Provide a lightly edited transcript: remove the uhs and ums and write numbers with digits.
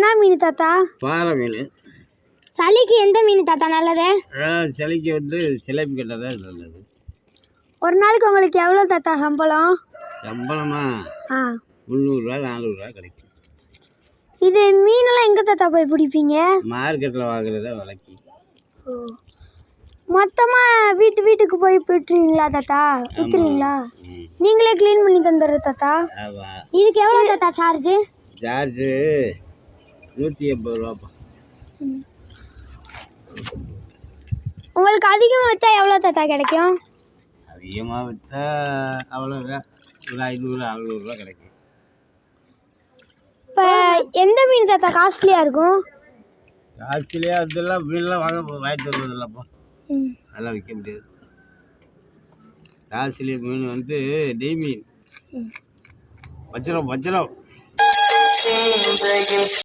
என்ன மீன் தாத்தா? பாறை மீன். சளிக்கு எந்த மீன் தாத்தா நல்லது? சளிக்கு வந்து சிலேபி கட்டை தான் நல்லது. ஒரு நாளைக்கு உங்களுக்கு எவ்வளோ தாத்தா சம்பளம்? சம்பளமா 300 400 கிடைக்கும். இது மீனெல்லாம் எங்கே தாத்தா போய் பிடிப்பீங்க? மார்க்கெட்டில் வாங்குறத விலைக்கு. மொத்தமாக வீட்டுக்கு போய் பிடிச்சிருவீங்களா தாத்தா? விற்றுருவீங்களா? நீங்களே க்ளீன் பண்ணி தந்துடுற தாத்தா? இதுக்கு எவ்வளோ தாத்தா சார்ஜு? சார்ஜு 180 ரூபாப்பா. உங்களுக்கு அதிகமாக விற்றா எவ்வளோ தாத்தா கிடைக்கும்? அதிகமாக விற்றா அவ்வளோதான், ஒரு 500 600 ரூபா கிடைக்கும். இப்போ எந்த மீன் தாத்தா காஸ்ட்லியாக இருக்கும்? காஸ்ட்லியாக அதெல்லாம் மீன்லாம் வாங்கிட்டு வருவதில்லப்பா, அதெல்லாம் விற்க முடியாது. காஸ்ட்லி மீன் வந்து நெய் மீன், வஜ்ரம்.